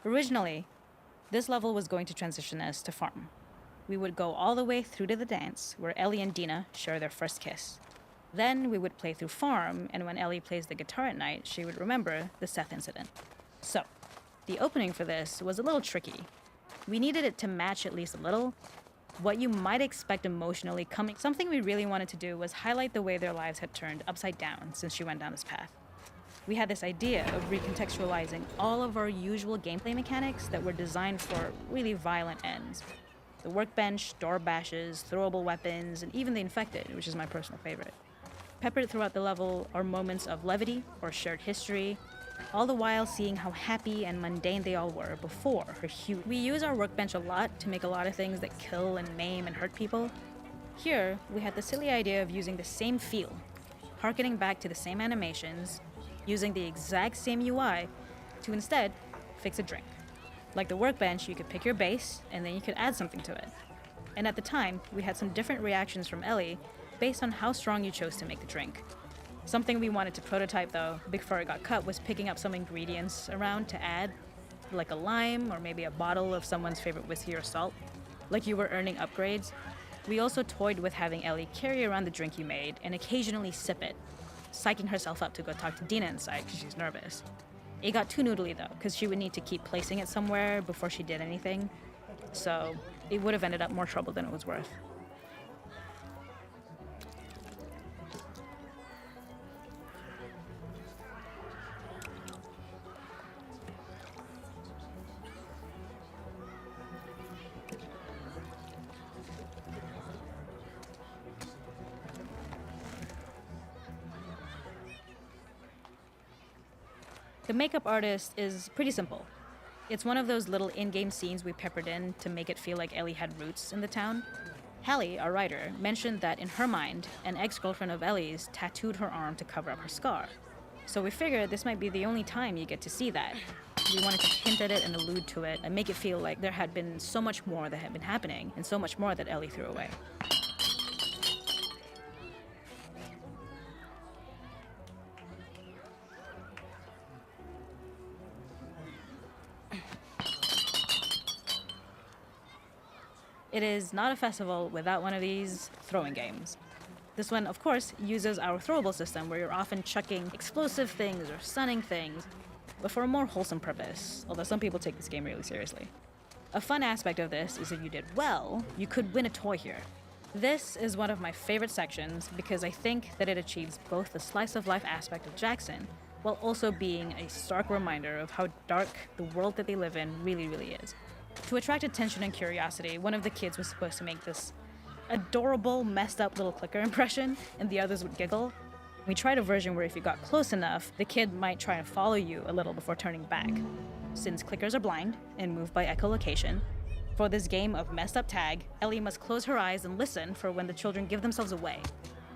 Originally, this level was going to transition us to farm. We would go all the way through to the dance, where Ellie and Dina share their first kiss. Then we would play through farm, and when Ellie plays the guitar at night, she would remember the Seth incident. So, the opening for this was a little tricky. We needed it to match at least a little what you might expect emotionally coming. Something we really wanted to do was highlight the way their lives had turned upside down since she went down this path. We had this idea of recontextualizing all of our usual gameplay mechanics that were designed for really violent ends. The workbench, door bashes, throwable weapons, and even the infected, which is my personal favorite. Peppered throughout the level are moments of levity or shared history, all the while seeing how happy and mundane they all were before her huge... We use our workbench a lot to make a lot of things that kill and maim and hurt people. Here, we had the silly idea of using the same feel, harkening back to the same animations, using the exact same UI to instead fix a drink. Like the workbench, you could pick your base, and then you could add something to it. And at the time, we had some different reactions from Ellie based on how strong you chose to make the drink. Something we wanted to prototype, though, before it got cut, was picking up some ingredients around to add, like a lime or maybe a bottle of someone's favorite whiskey or salt, like you were earning upgrades. We also toyed with having Ellie carry around the drink you made and occasionally sip it, psyching herself up to go talk to Dina inside because she's nervous. It got too noodly, though, because she would need to keep placing it somewhere before she did anything, so it would have ended up more trouble than it was worth. The makeup artist is pretty simple. It's one of those little in-game scenes we peppered in to make it feel like Ellie had roots in the town. Hallie, our writer, mentioned that in her mind, an ex-girlfriend of Ellie's tattooed her arm to cover up her scar. So we figured this might be the only time you get to see that. We wanted to hint at it and allude to it and make it feel like there had been so much more that had been happening and so much more that Ellie threw away. It is not a festival without one of these throwing games. This one, of course, uses our throwable system where you're often chucking explosive things or stunning things, but for a more wholesome purpose, although some people take this game really seriously. A fun aspect of this is if you did well, you could win a toy here. This is one of my favorite sections because I think that it achieves both the slice of life aspect of Jackson while also being a stark reminder of how dark the world that they live in really is. To attract attention and curiosity, one of the kids was supposed to make this adorable, messed up little clicker impression, and the others would giggle. We tried a version where if you got close enough, the kid might try to follow you a little before turning back. Since clickers are blind and move by echolocation, for this game of messed up tag, Ellie must close her eyes and listen for when the children give themselves away.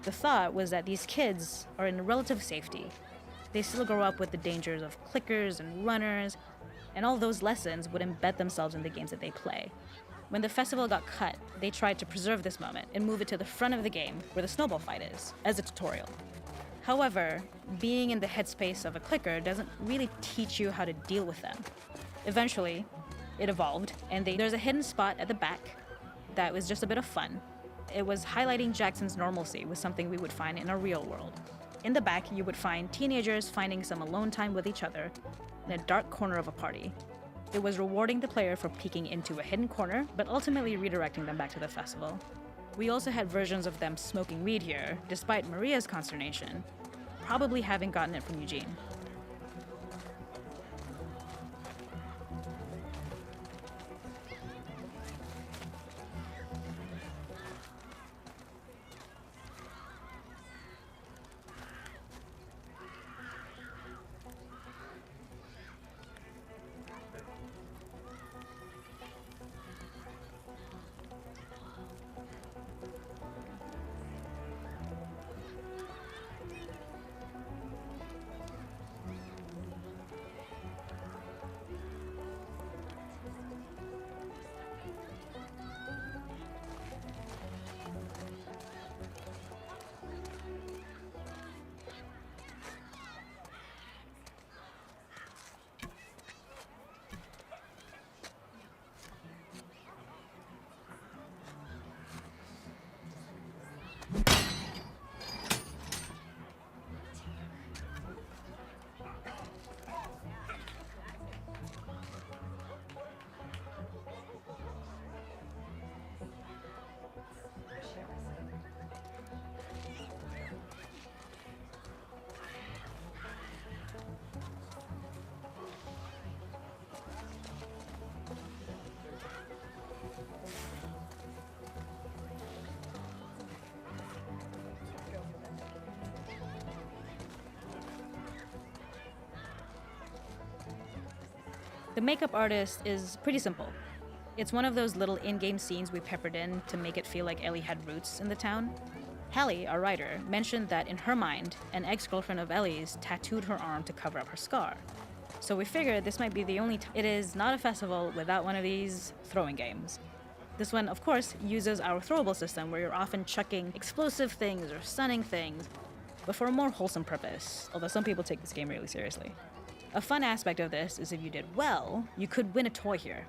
The thought was that these kids are in relative safety. They still grow up with the dangers of clickers and runners, and all those lessons would embed themselves in the games that they play. When the festival got cut, they tried to preserve this moment and move it to the front of the game where the snowball fight is, as a tutorial. However, being in the headspace of a clicker doesn't really teach you how to deal with them. Eventually, it evolved, and there's a hidden spot at the back that was just a bit of fun. It was highlighting Jackson's normalcy with something we would find in a real world. In the back, you would find teenagers finding some alone time with each other in a dark corner of a party. It was rewarding the player for peeking into a hidden corner, but ultimately redirecting them back to the festival. We also had versions of them smoking weed here, despite Maria's consternation, probably having gotten it from Eugene. The makeup artist is pretty simple. It's one of those little in-game scenes we peppered in to make it feel like Ellie had roots in the town. Hallie, our writer, mentioned that in her mind, an ex-girlfriend of Ellie's tattooed her arm to cover up her scar. So we figured this might be the only time it is not a festival without one of these throwing games. This one, of course, uses our throwable system where you're often chucking explosive things or stunning things, but for a more wholesome purpose, although some people take this game really seriously. A fun aspect of this is if you did well, you could win a toy here.